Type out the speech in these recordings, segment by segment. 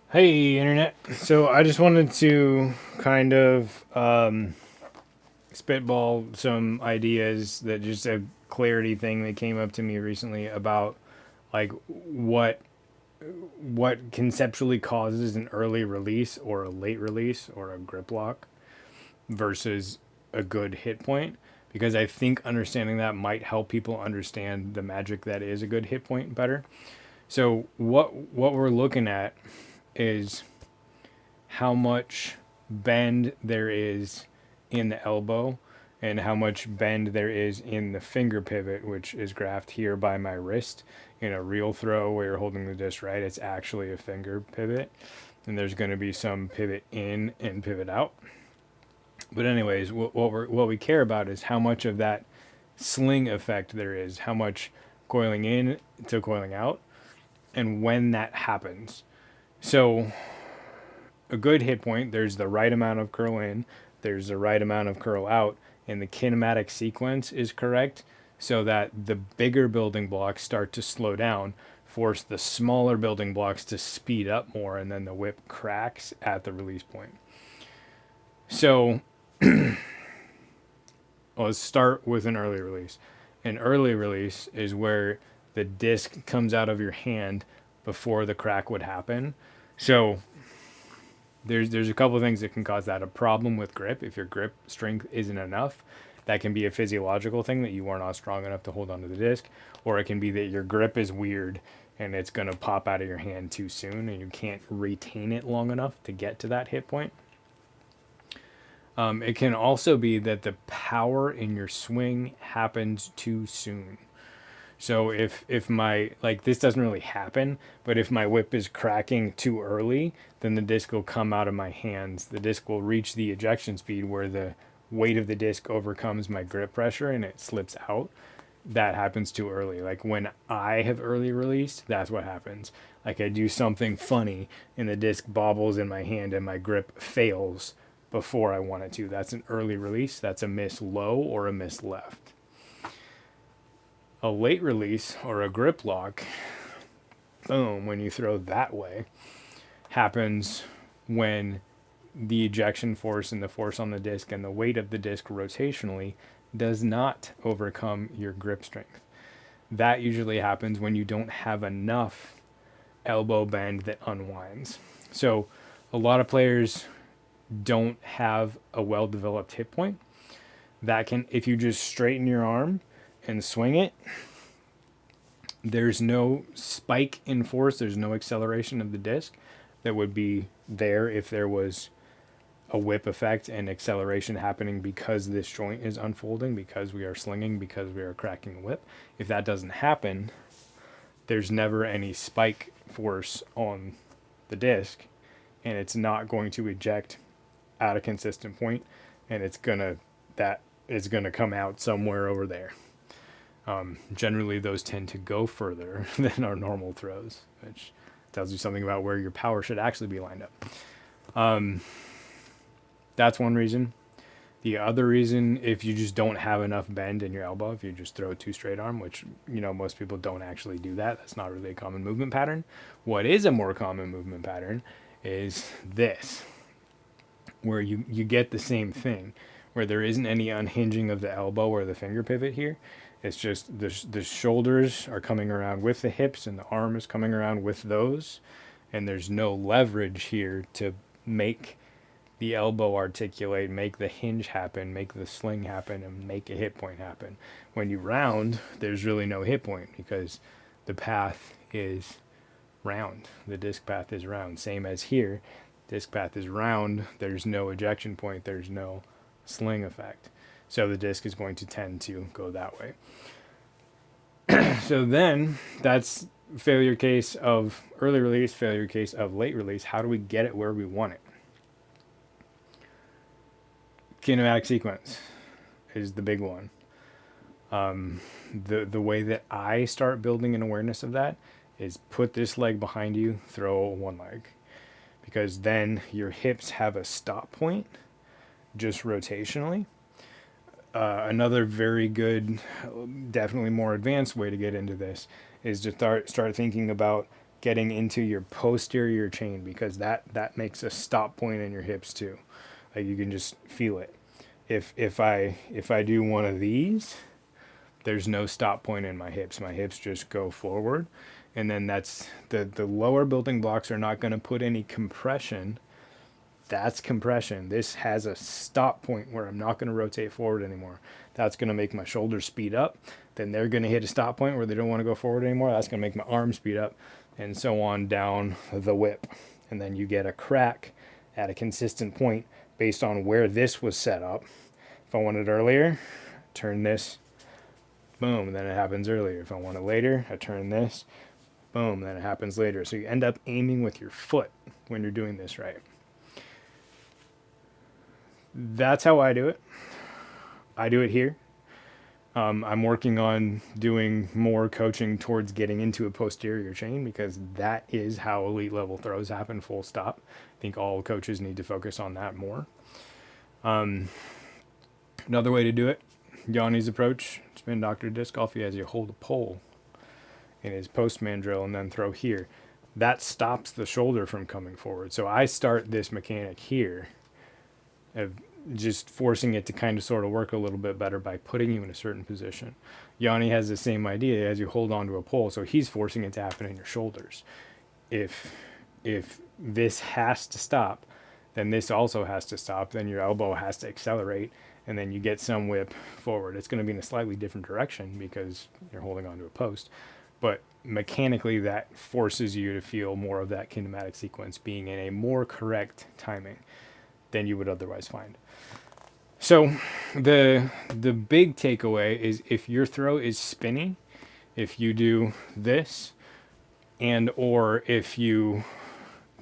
Hey, Internet. So I just wanted to kind of spitball some ideas that just a clarity thing that came up to me recently about like what conceptually causes an early release or a late release or a grip lock versus a good hit point, because I think understanding that might help people understand the magic that is a good hit point better. So what we're looking at is how much bend there is in the elbow and how much bend there is in the finger pivot, which is graphed here by my wrist. In a real throw where you're holding the disc right, it's actually a finger pivot, and there's going to be some pivot in and pivot out. But anyways, what we care about is how much of that sling effect there is, how much coiling in to coiling out, and when that happens. So a good hit point, there's the right amount of curl in, there's the right amount of curl out, and the kinematic sequence is correct so that the bigger building blocks start to slow down, force the smaller building blocks to speed up more, and then the whip cracks at the release point. So let's start with an early release. An early release is where the disc comes out of your hand before the crack would happen. So there's a couple of things that can cause that. A problem with grip, if your grip strength isn't enough, that can be a physiological thing that you are not strong enough to hold onto the disc, or it can be that your grip is weird and it's going to pop out of your hand too soon and you can't retain it long enough to get to that hit point. It can also be that the power in your swing happens too soon. So if my, like, this doesn't really happen, but if my whip is cracking too early, then the disc will come out of my hands. The disc will reach the ejection speed where the weight of the disc overcomes my grip pressure and it slips out. That happens too early. Like when I have early released, that's what happens. Like I do something funny and the disc bobbles in my hand and my grip fails before I want it to. That's an early release. That's a miss low or a miss left. A late release or a grip lock, boom, when you throw that way, happens when the ejection force and the force on the disc and the weight of the disc rotationally does not overcome your grip strength. That usually happens when you don't have enough elbow bend that unwinds. So a lot of players don't have a well developed hip point. That can, if you just straighten your arm and swing it, there's no spike in force, there's no acceleration of the disc that would be there if there was a whip effect and acceleration happening because this joint is unfolding, because we are slinging, because we are cracking the whip. If that doesn't happen, there's never any spike force on the disc, and it's not going to eject at a consistent point, and that is gonna come out somewhere over there. Generally, those tend to go further than our normal throws, which tells you something about where your power should actually be lined up. That's one reason. The other reason, if you just don't have enough bend in your elbow, if you just throw two straight arm, which, most people don't actually do that. That's not really a common movement pattern. What is a more common movement pattern is this, where you get the same thing, where there isn't any unhinging of the elbow or the finger pivot here. It's just the shoulders are coming around with the hips and the arm is coming around with those, and there's no leverage here to make the elbow articulate, make the hinge happen, make the sling happen, and make a hit point happen. When you round, there's really no hit point because the path is round. The disc path is round. Same as here, disc path is round. There's no ejection point. There's no sling effect. So the disc is going to tend to go that way. So then that's failure case of early release, failure case of late release. How do we get it where we want it? Kinematic sequence is the big one. The way that I start building an awareness of that is put this leg behind you, throw one leg, because then your hips have a stop point just rotationally. Another very good, definitely more advanced way to get into this is to start thinking about getting into your posterior chain, because that makes a stop point in your hips too. Like you can just feel it. If I do one of these, there's no stop point in my hips. My hips just go forward. And then that's the lower building blocks are not going to put any compression. That's compression. This has a stop point where I'm not going to rotate forward anymore. That's going to make my shoulders speed up. Then they're going to hit a stop point where they don't want to go forward anymore. That's going to make my arms speed up, and so on down the whip. And then you get a crack at a consistent point based on where this was set up. If I want it earlier, turn this, boom, then it happens earlier. If I want it later, I turn this, boom, then it happens later. So you end up aiming with your foot when you're doing this right. That's how I do it. I do it here. I'm working on doing more coaching towards getting into a posterior chain, because that is how elite level throws happen, full stop. I think all coaches need to focus on that more. Another way to do it, Yanni's approach, spin doctor disc golf, he has you hold a pole in his postman drill and then throw here. That stops the shoulder from coming forward. So I start this mechanic here of just forcing it to kind of sort of work a little bit better by putting you in a certain position. Yanni has the same idea as you hold onto a pole, so he's forcing it to happen in your shoulders. If this has to stop, then this also has to stop, then your elbow has to accelerate, and then you get some whip forward. It's going to be in a slightly different direction because you're holding onto a post, but mechanically that forces you to feel more of that kinematic sequence being in a more correct timing than you would otherwise find. So the big takeaway is, if your throw is spinny, if you do this, and or if you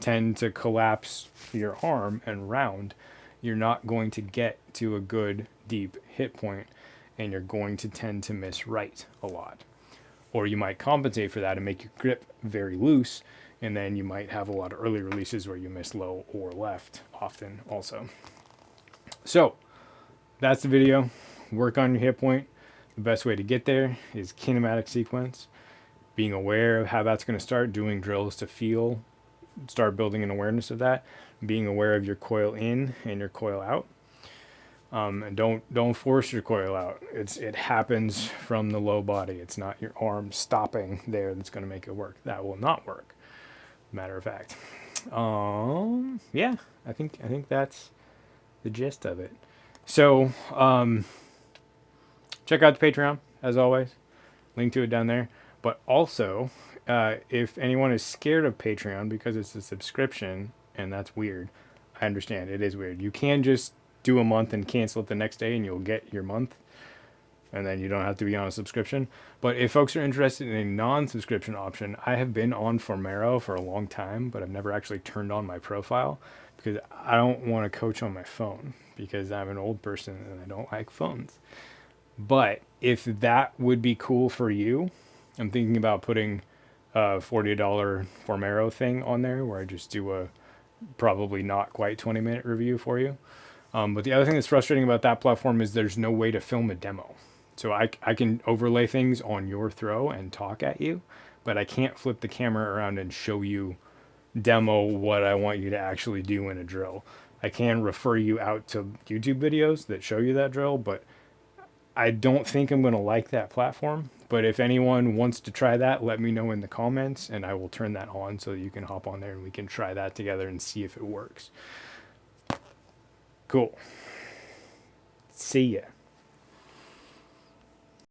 tend to collapse your arm and round, you're not going to get to a good deep hit point, and you're going to tend to miss right a lot. Or you might compensate for that and make your grip very loose, and then you might have a lot of early releases where you miss low or left often also. So that's the video. Work on your hit point. The best way to get there is kinematic sequence, being aware of how that's going to start, doing drills to start building an awareness of that, being aware of your coil in and your coil out. And don't force your coil out. It happens from the low body. It's not your arm stopping there that's going to make it work. That will not work, matter of fact. Yeah, I think that's the gist of it. So check out the Patreon, as always. Link to it down there. But also, if anyone is scared of Patreon because it's a subscription, and that's weird, I understand, it is weird. You can just do a month and cancel it the next day and you'll get your month, and then you don't have to be on a subscription. But if folks are interested in a non-subscription option, I have been on Formero for a long time, but I've never actually turned on my profile because I don't want to coach on my phone, because I'm an old person and I don't like phones. But if that would be cool for you, I'm thinking about putting a $40 Formero thing on there where I just do a probably not quite 20-minute review for you. But the other thing that's frustrating about that platform is there's no way to film a demo. So I can overlay things on your throw and talk at you, but I can't flip the camera around and show you, demo what I want you to actually do in a drill. I can refer you out to YouTube videos that show you that drill, but I don't think I'm going to like that platform. But if anyone wants to try that, let me know in the comments, and I will turn that on so you can hop on there and we can try that together and see if it works. Cool. See ya.